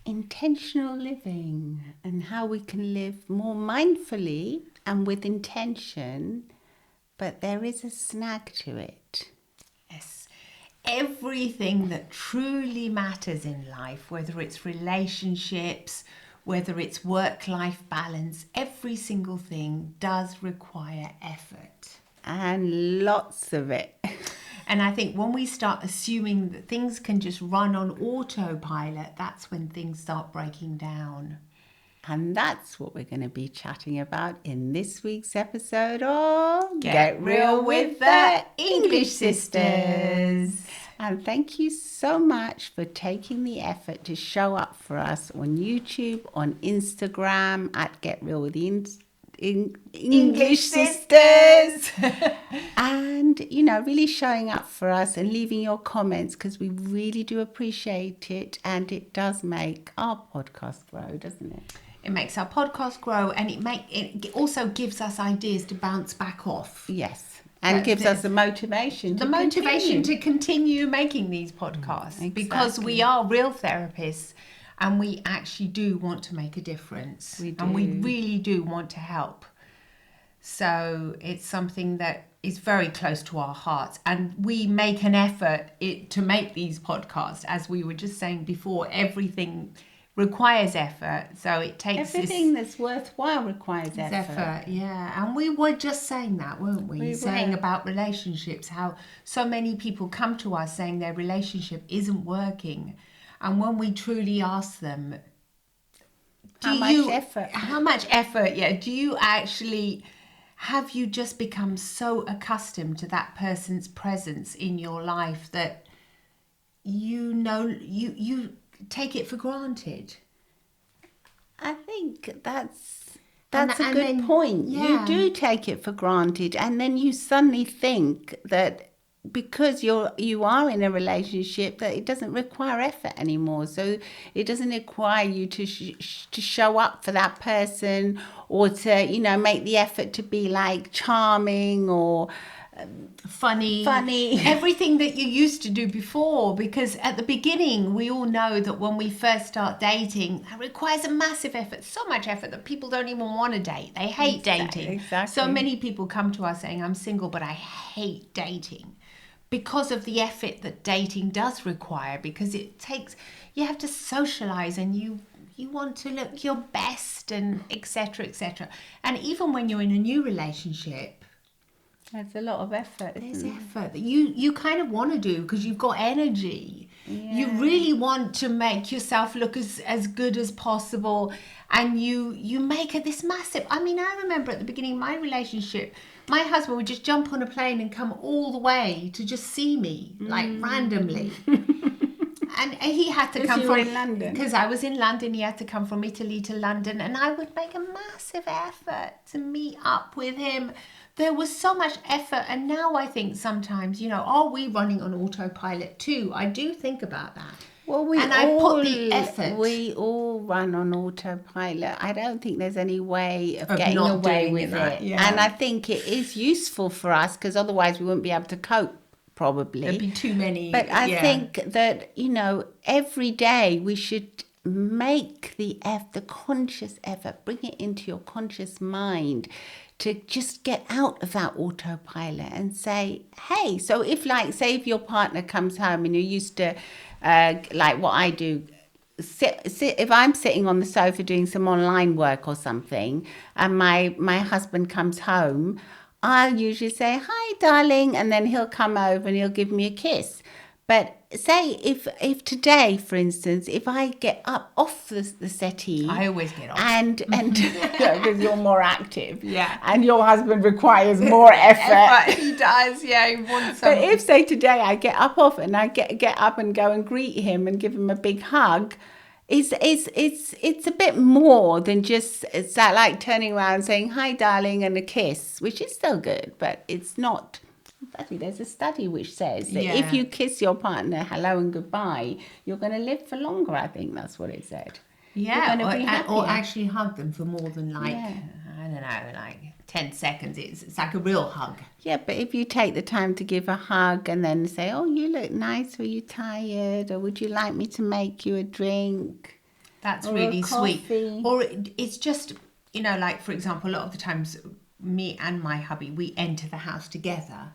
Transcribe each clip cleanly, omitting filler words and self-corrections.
intentional living and how we can live more mindfully and with intention, but there is a snag to it. Yes. Everything that truly matters in life, whether it's relationships, whether it's work-life balance, every single thing does require effort. And lots of it. And I think when we start assuming that things can just run on autopilot, that's when things start breaking down. And that's what we're going to be chatting about in this week's episode of Get Real with the English Sisters. And thank you so much for taking the effort to show up for us on YouTube, on Instagram at Get Real with the English Sisters. And, really showing up for us and leaving your comments, because we really do appreciate it. And it does make our podcast grow, doesn't it? It makes our podcast grow, and it also gives us ideas to bounce back off. Yes, and gives us the motivation. To continue making these podcasts. Exactly. Because we are real therapists, and we actually do want to make a difference. We do. And we really do want to help. So it's something that is very close to our hearts, and we make an effort to make these podcasts. As we were just saying before, everything requires effort, so it takes everything that's worthwhile requires effort. Yeah, and we were just saying that, weren't we? Saying about relationships, how so many people come to us saying their relationship isn't working, and when we truly ask them, how much effort? Yeah, do you actually? Have you just become so accustomed to that person's presence in your life that you take it for granted? I think that's a good point. Yeah. You do take it for granted, and then you suddenly think that because you are in a relationship that it doesn't require effort anymore. So it doesn't require you to show up for that person, or to make the effort to be like charming or funny everything that you used to do before, because at the beginning we all know that when we first start dating, that requires a massive effort, so much effort that people don't even want to date. They hate dating. Exactly. So many people come to us saying, I'm single but I hate dating, because of the effort that dating does require, because you have to socialize, and you want to look your best, and etc. And even when you're in a new relationship, there's a lot of effort. There's effort that you kind of want to do because you've got energy. Yeah. You really want to make yourself look as good as possible, and you make it this massive. I mean, I remember at the beginning of my relationship, my husband would just jump on a plane and come all the way to just see me, like randomly. And he had to come from London. Because I was in London. He had to come from Italy to London, and I would make a massive effort to meet up with him. There was so much effort, and now I think sometimes, are we running on autopilot too? I do think about that. Well, I put the effort. We all run on autopilot. I don't think there's any way of getting away with it. Yeah. And I think it is useful for us, because otherwise we wouldn't be able to cope, probably. There'd be too many. But I think that, every day we should make the conscious effort, bring it into your conscious mind to just get out of that autopilot and say, hey, so if if your partner comes home and you're used to, like what I do, sit if I'm sitting on the sofa doing some online work or something, and my husband comes home, I'll usually say, hi, darling, and then he'll come over and he'll give me a kiss. But say if today, for instance, if I get up off the settee, I always get off, and because you're more active, yeah, and your husband requires more effort. He does, yeah. He wants but if say today I get up off and I get up and go and greet him and give him a big hug, it's a bit more than just that, like turning around and saying hi, darling, and a kiss, which is still good, but it's not. Actually, there's a study which says that if you kiss your partner hello and goodbye, you're going to live for longer. I think that's what it said. Yeah, or actually hug them for more than I don't know, like 10 seconds. It's like a real hug. Yeah, but if you take the time to give a hug and then say, oh, you look nice, were you tired, or would you like me to make you a drink? That's Or a really sweet. coffee. Or it's just, like, for example, a lot of the times me and my hubby, we enter the house together,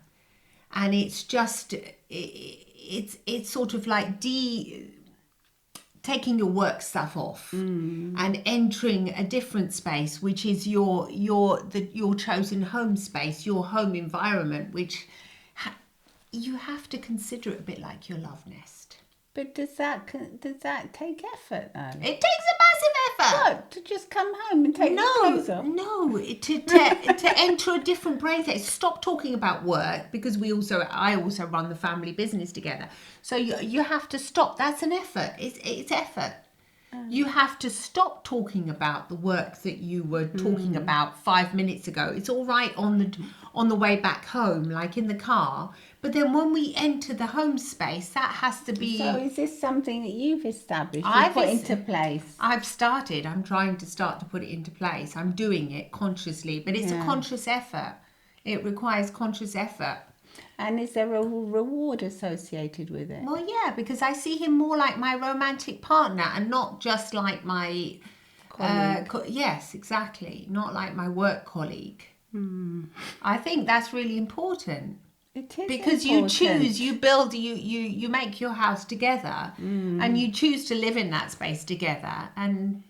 and it's just, it's sort of like taking your work stuff off and entering a different space, which is your chosen home space, your home environment, which you have to consider it a bit like your love nest. But does that take effort though? It takes a massive effort. What? To just come home and take your clothes off? No, to enter a different brain state. Stop talking about work, because I also run the family business together. So you have to stop. That's an effort. It's effort. You have to stop talking about the work that you were talking about 5 minutes ago. It's all right on the way back home, like in the car. But then when we enter the home space, that has to be... So is this something that you've established, put into place? I've started. I'm trying to start to put it into place. I'm doing it consciously, but it's a conscious effort. It requires conscious effort. And is there a reward associated with it? Well, yeah, because I see him more like my romantic partner and not just like my... yes, exactly. Not like my work colleague. I think that's really important. It is because important. you choose, you build, you make your house together, and you choose to live in that space together, and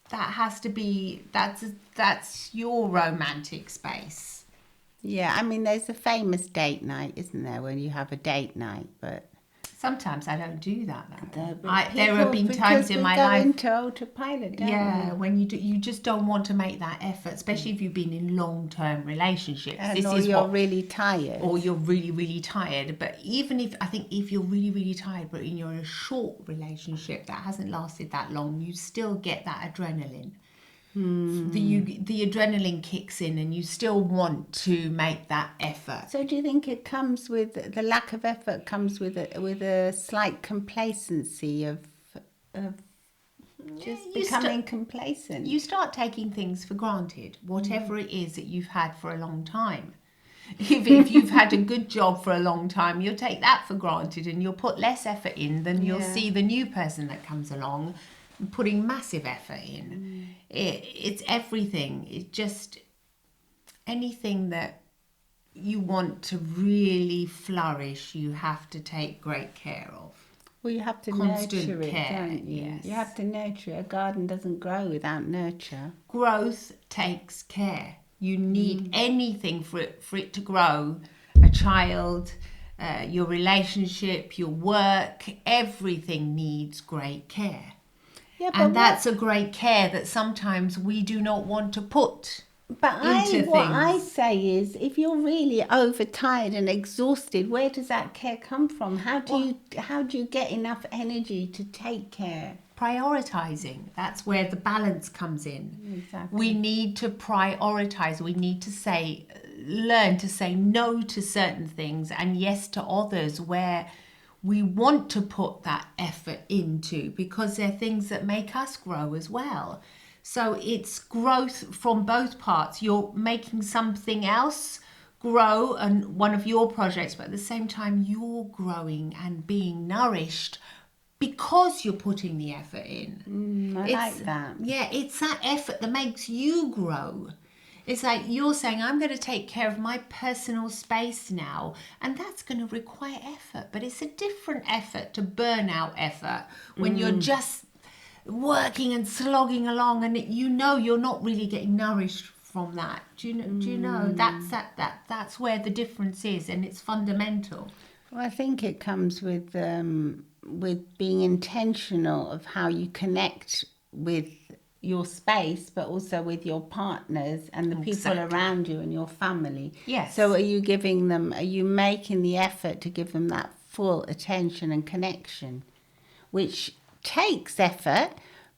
that has to be, that's your romantic space. Yeah, I mean, there's a famous date night, isn't there, when you have a date night, but... Sometimes I don't do that though. There there have been times in my life. We go into autopilot, don't Yeah, we? when you just don't want to make that effort, especially if you've been in long-term relationships. And you're really tired. Or you're really, really tired. But even if you're really, really tired, but you're in a short relationship that hasn't lasted that long, you still get that adrenaline. The adrenaline kicks in, and you still want to make that effort. So do you think it comes with the lack of effort comes with a slight complacency of just becoming complacent? You start taking things for granted, whatever it is that you've had for a long time. If you've had a good job for a long time, you'll take that for granted, and you'll put less effort in than you'll see the new person that comes along putting massive effort in. It's everything. It's just anything that you want to really flourish, you have to take great care of. Well, you have to Constant nurture it, care, don't you? yes. You have to nurture it. A garden doesn't grow without nurture. Growth takes care. You need anything for it to grow. A child, your relationship, your work, everything needs great care. Yeah, And that's a great care that sometimes we do not want to put into what things. I say is, if you're really overtired and exhausted, where does that care come from? How do you get enough energy to take care? Prioritizing. That's where the balance comes in. Exactly. We need to prioritize. We need to learn to say no to certain things and yes to others, where we want to put that effort into, because they're things that make us grow as well. So it's growth from both parts. You're making something else grow, and one of your projects, but at the same time you're growing and being nourished because you're putting the effort in. I like that. Yeah, it's that effort that makes you grow. It's like you're saying, I'm going to take care of my personal space now, and that's going to require effort, but it's a different effort to burnout effort when you're just working and slogging along, and you're not really getting nourished from that. Do you know that's where the difference is, and it's fundamental. Well, I think it comes with being intentional of how you connect with your space, but also with your partners and the people around you and your family. Yes. So are you making the effort to give them that full attention and connection, which takes effort,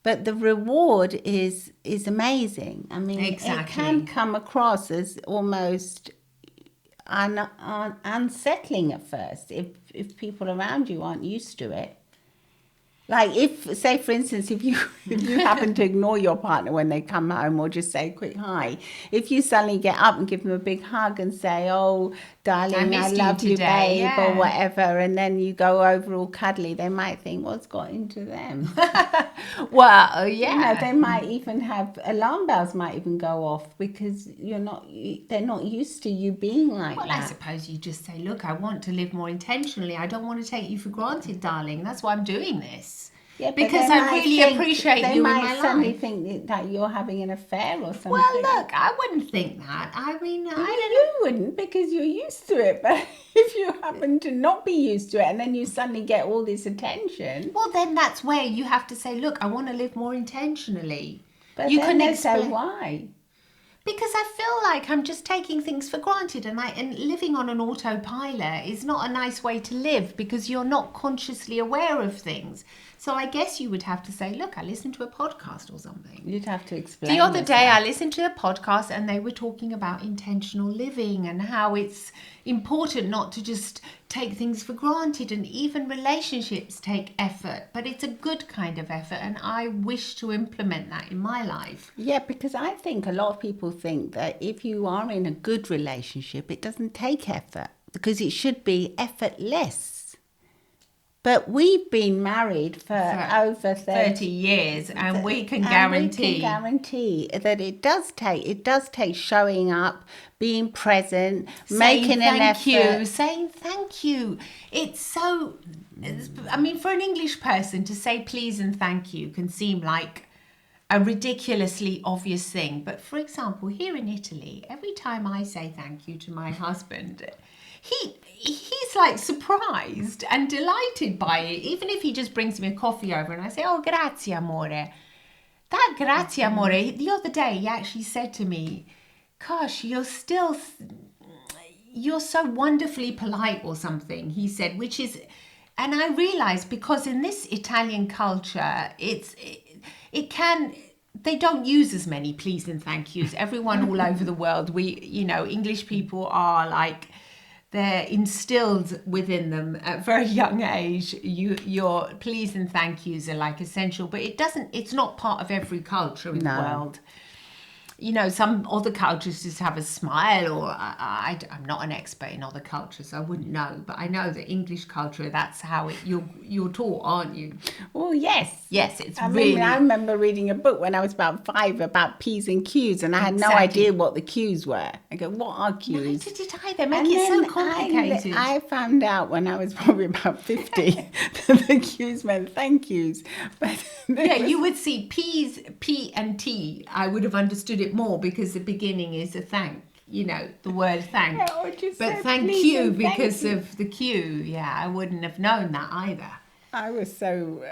but the reward is amazing. I mean, It can come across as almost unsettling at first if people around you aren't used to it. Like if, say for instance, if you happen to ignore your partner when they come home or just say a quick hi, if you suddenly get up and give them a big hug and say, "Oh, darling, I missed you love you, today," babe," or yeah. whatever, and then you go over all cuddly, they might think, "What's got into them?" Well, yeah. they might even have alarm bells might even go off because they're not used to you being like Well, that. I suppose you just say, look, I want to live more intentionally. I don't want to take you for granted, darling. That's why I'm doing this. Yeah, but Because they I might really think- appreciate they you might in my suddenly life. think that you're having an affair or something. Well, look, I wouldn't think that. I mean, I don't know. You wouldn't because you're used to it. But if you happen to not be used to it and then you suddenly get all this attention. Well, then that's where you have to say, look, I want to live more intentionally. But You then can they say explain. why. Because I feel like I'm just taking things for granted, and living on an autopilot is not a nice way to live because you're not consciously aware of things. So I guess you would have to say, look, I listened to a podcast or something. You'd have to explain. The other day I yourself. listened to a podcast and they were talking about intentional living and how it's important not to just take things for granted, and even relationships take effort, but it's a good kind of effort, and I wish to implement that in my life. Yeah, because I think a lot of people think that if you are in a good relationship, it doesn't take effort because it should be effortless. But we've been married for over 30 years, and we can guarantee that it does take showing up, being present, making an effort. saying thank you. It's so, I mean, for an English person to say please and thank you can seem like a ridiculously obvious thing. But for example, here in Italy, every time I say thank you to my husband, he's like surprised and delighted by it. Even if he just brings me a coffee over and I say, "Oh, grazie, amore." That grazie, amore, the other day he actually said to me, "Gosh, you're so wonderfully polite," or something, he said, which is, and I realized because in this Italian culture, they don't use as many please and thank yous. Everyone all over the world, English people are like, they're instilled within them at a very young age. Your please and thank yous are like essential, but it's not part of every culture in the world. Some other cultures just have a smile, or I'm not an expert in other cultures, so I wouldn't know, but I know that English culture, that's how you're taught, aren't you? Oh, yes. Yes, I remember reading a book when I was about 5 about P's and Q's, and I had no idea what the Q's were. I go, what are Q's? Neither did I. They make it so complicated. I found out when I was probably about 50 that the Q's meant thank yous. But you would see P and T. I would have understood it more because the beginning is a thank. The word thank. Yeah, or just but say, thank "Please you" and thank because you. of the Q. Yeah, I wouldn't have known that either. I was so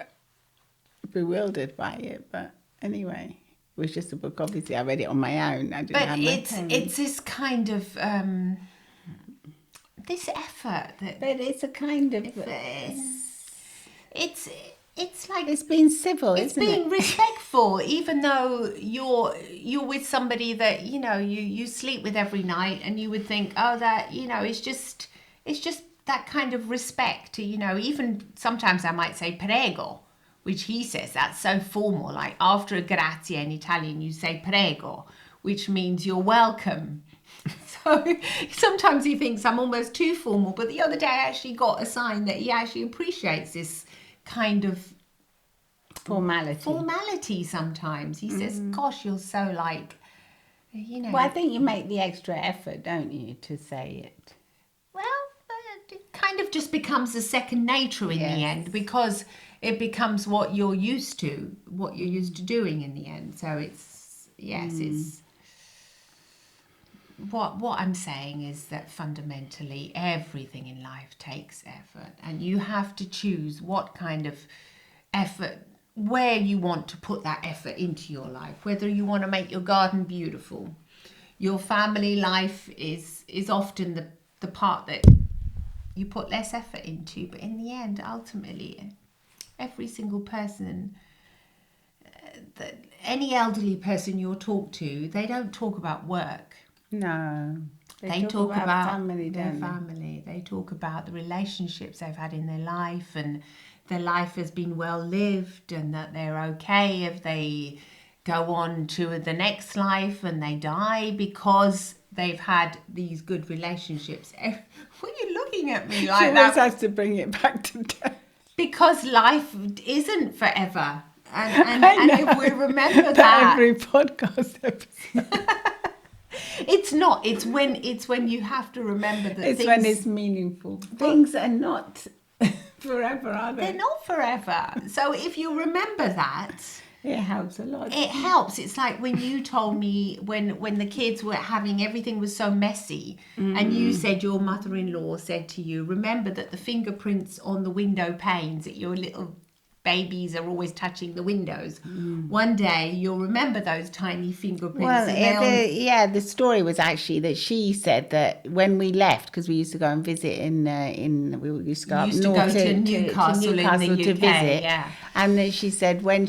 bewildered by it, but anyway, it was just a book. Obviously, I read it on my own. I didn't But have my parents. it's this kind of this effort that. But it's a kind of. It's like It's being civil, it's isn't being it? respectful, even though you're with somebody that you sleep with every night, and you would think, oh, that it's just that kind of respect. Even sometimes I might say prego, which he says that's so formal. Like after a grazie in Italian, you say prego, which means you're welcome. So sometimes he thinks I'm almost too formal, but the other day I actually got a sign that he actually appreciates this kind of formality sometimes. He says, gosh, you're so like, Well, I think you make the extra effort, don't you, to say it? Well, it kind of just becomes a second nature in the end, because it becomes what you're used to doing in the end. So it's what I'm saying is that fundamentally everything in life takes effort, and you have to choose what kind of effort, where you want to put that effort into your life, whether you want to make your garden beautiful. Your family life is often the part that you put less effort into, but in the end, ultimately, every single person, any elderly person you'll talk to, they don't talk about work. No. They talk about family, their family. They talk about the relationships they've had in their life, and their life has been well lived and that they're okay if they go on to the next life and they die because they've had these good relationships. Why are you looking at me like She that? always has to bring it back to death. Because life isn't forever. And if we remember that every podcast episode. It's not. It's when you have to remember that It's when it's meaningful. Things are not forever, are they? They're not forever. So if you remember that, it helps a lot. It helps. It's like when you told me when the kids were having everything was so messy, and you said your mother-in-law said to you, remember that the fingerprints on the window panes that your little babies are always touching the windows. One day you'll remember those tiny fingerprints. Well, the story was actually that she said that when we left, because we used to go and visit we used to go up north to Newcastle in the to UK, visit. yeah. And then she said when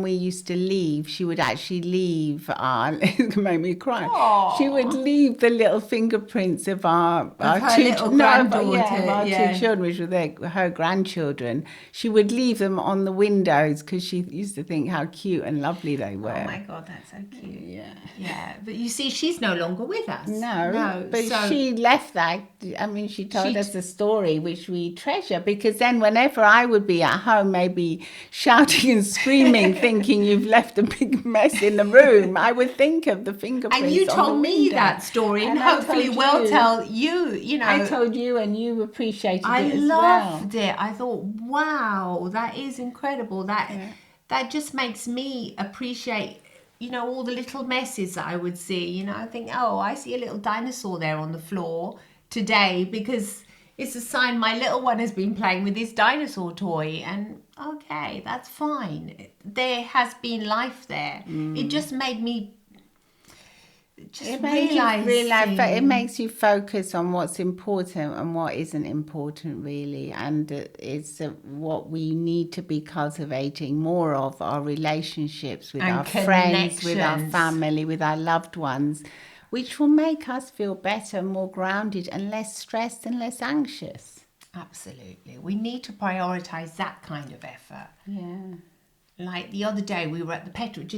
we used to leave, she would actually leave it could make me cry. Aww. She would leave the little fingerprints of our two children, which were her grandchildren. She would leave them on the windows because she used to think how cute and lovely they were. Oh my God, that's so cute. Yeah. But you see, she's no longer with us. No, but she left that. I mean, she told us a story which we treasure, because then whenever I would be at home, maybe shouting and screaming, thinking you've left a big mess in the room, I would think of the fingerprints. And you told me window. That story, and hopefully we'll tell you. You know, I told you, and you appreciated it as well. I loved it. I thought, wow, that is incredible. That just makes me appreciate, all the little messes that I would see. I think, oh, I see a little dinosaur there on the floor today because it's a sign my little one has been playing with this dinosaur toy. And okay, that's fine. There has been life there. It just made me it makes you focus on what's important and what isn't important, really, and it's what we need to be cultivating more of: our relationships with our friends, with our family, with our loved ones, which will make us feel better, more grounded, and less stressed and less anxious. Absolutely, we need to prioritize that kind of effort. Like the other day, we were at the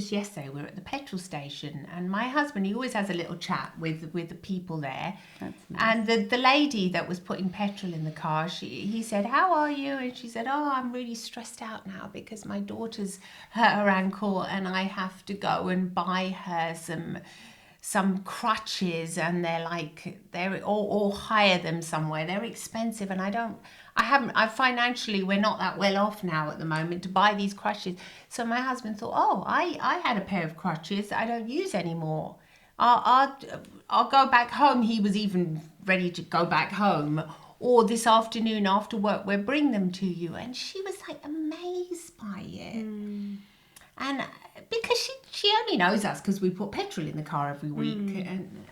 yesterday, we were at the petrol station, and my husband, he always has a little chat with the people there. That's nice. And the lady that was putting petrol in the car, he said, how are you? And she said, oh, I'm really stressed out now because my daughter's hurt her ankle and I have to go and buy her some crutches, and or hire them somewhere. They're expensive, and I financially, we're not that well off now at the moment to buy these crutches. So my husband thought, oh, I had a pair of crutches that I don't use anymore. I'll go back home. He was even ready to go back home. Or this afternoon after work, we'll bring them to you. And she was like amazed by it. And because she only knows us because we put petrol in the car every week. And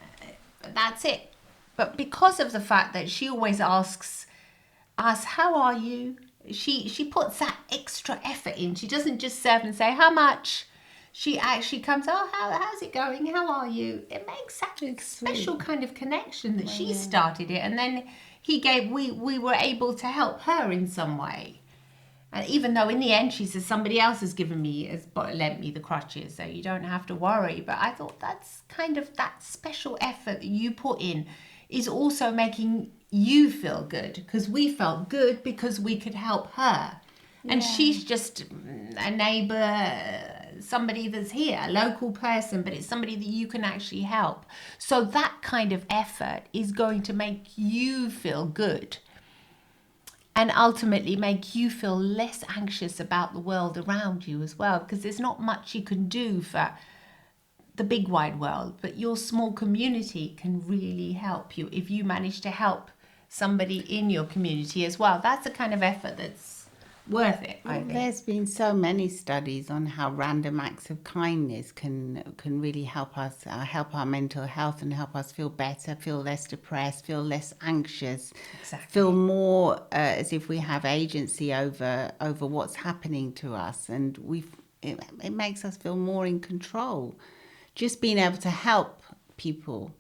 that's it. But because of the fact that she always asks us, how are you? She puts that extra effort in. She doesn't just serve and say, how much? She actually comes, oh, how's it going? How are you? It makes that special kind of connection that she started it. And then we were able to help her in some way. And even though in the end she says somebody else has lent me the crutches, so you don't have to worry. But I thought that's kind of that special effort that you put in is also making you feel good, because we felt good because we could help her. And she's just a neighbour, somebody that's here, a local person, but it's somebody that you can actually help. So that kind of effort is going to make you feel good and ultimately make you feel less anxious about the world around you as well, because there's not much you can do for the big wide world, but your small community can really help you if you manage to help somebody in your community as well. That's the kind of effort that's worth it, I think. There's been so many studies on how random acts of kindness can really help us, help our mental health and help us feel better, feel less depressed, feel less anxious, feel more as if we have agency over what's happening to us, and it makes us feel more in control. Just being able to help people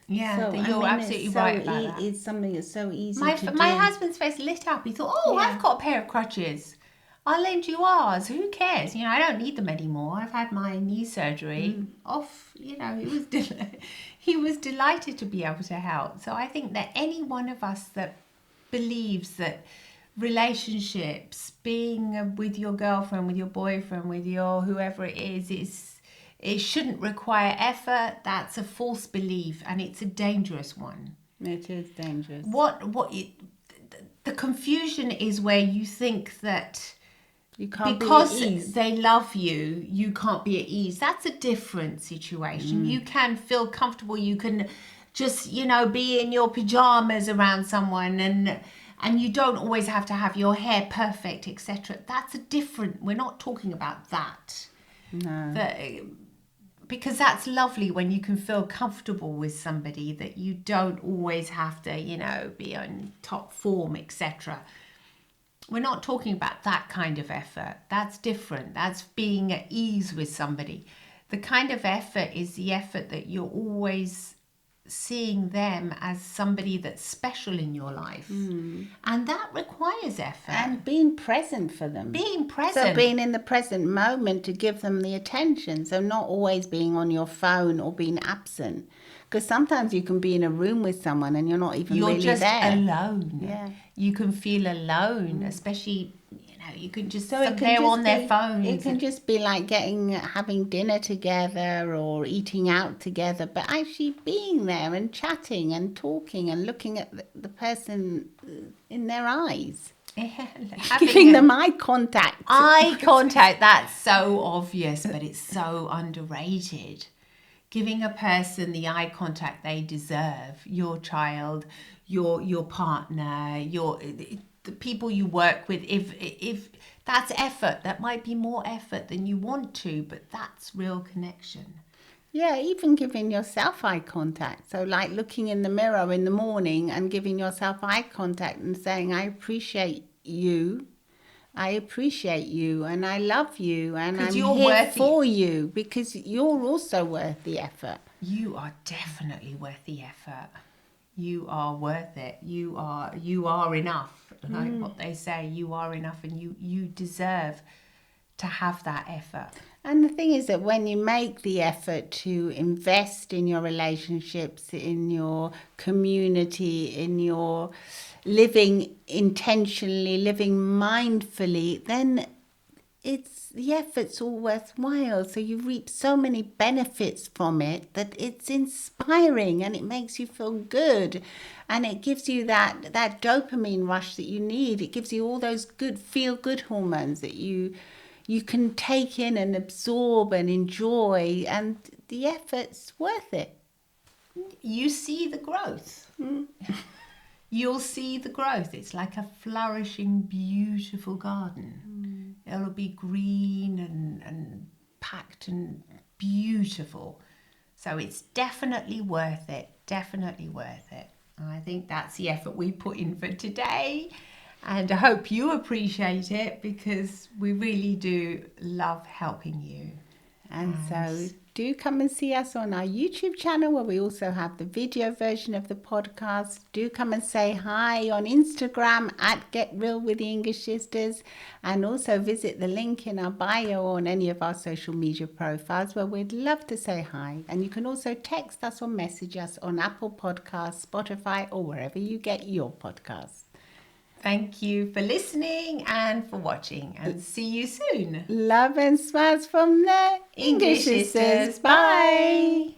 Yeah, you're absolutely right about that. It's something that's so easy My to do. husband's face lit up. He thought, "Oh, I've got a pair of crutches. I'll lend you ours. Who cares? I don't need them anymore. I've had my knee surgery off." He was he was delighted to be able to help. So I think that any one of us that believes that relationships, being with your girlfriend, with your boyfriend, with your whoever it is, it shouldn't require effort. That's a false belief, and it's a dangerous one. It is dangerous. The confusion is where you think that you can't because be at ease. they love you, you can't be at ease. That's a different situation. You can feel comfortable. You can just, be in your pajamas around someone, and you don't always have to have your hair perfect, etc. That's a different. We're not talking about that. No. Because that's lovely when you can feel comfortable with somebody, that you don't always have to, be on top form, etc. We're not talking about that kind of effort. That's different. That's being at ease with somebody. The kind of effort is the effort that you're always seeing them as somebody that's special in your life. And that requires effort. And being present for them. Being present. So being in the present moment to give them the attention. So not always being on your phone or being absent. Because sometimes you can be in a room with someone and you're not even really there. You're just alone. Yeah. You can feel alone, especially, you can just so sit there on their phones. It can just be like having dinner together or eating out together, but actually being there and chatting and talking and looking at the person in their eyes. Yeah, giving them eye contact. Eye contact, that's so obvious, but it's so underrated. Giving a person the eye contact they deserve, your child, your partner, the people you work with. If that's effort, that might be more effort than you want to, but that's real connection. Yeah, even giving yourself eye contact. So like looking in the mirror in the morning and giving yourself eye contact and saying, I appreciate you and I love you and I'm here for you, because you're also worth the effort. You are definitely worth the effort. You are worth it. You are enough. Like what they say, you are enough, and you deserve to have that effort. And the thing is that when you make the effort to invest in your relationships, in your community, in your living intentionally, living mindfully, then the effort's all worthwhile. So you reap so many benefits from it that it's inspiring and it makes you feel good. And it gives you that dopamine rush that you need. It gives you all those good feel-good hormones that you can take in and absorb and enjoy. And the effort's worth it. You see the growth. You'll see the growth. It's like a flourishing, beautiful garden. It'll be green and packed and beautiful. So it's definitely worth it. Definitely worth it. And I think that's the effort we put in for today. And I hope you appreciate it, because we really do love helping you. And so do come and see us on our YouTube channel, where we also have the video version of the podcast. Do come and say hi on Instagram at Get Real with the English Sisters, and also visit the link in our bio or on any of our social media profiles, where we'd love to say hi. And you can also text us or message us on Apple Podcasts, Spotify, or wherever you get your podcasts. Thank you for listening and for watching, and see you soon. Love and smiles from the English Sisters. Bye.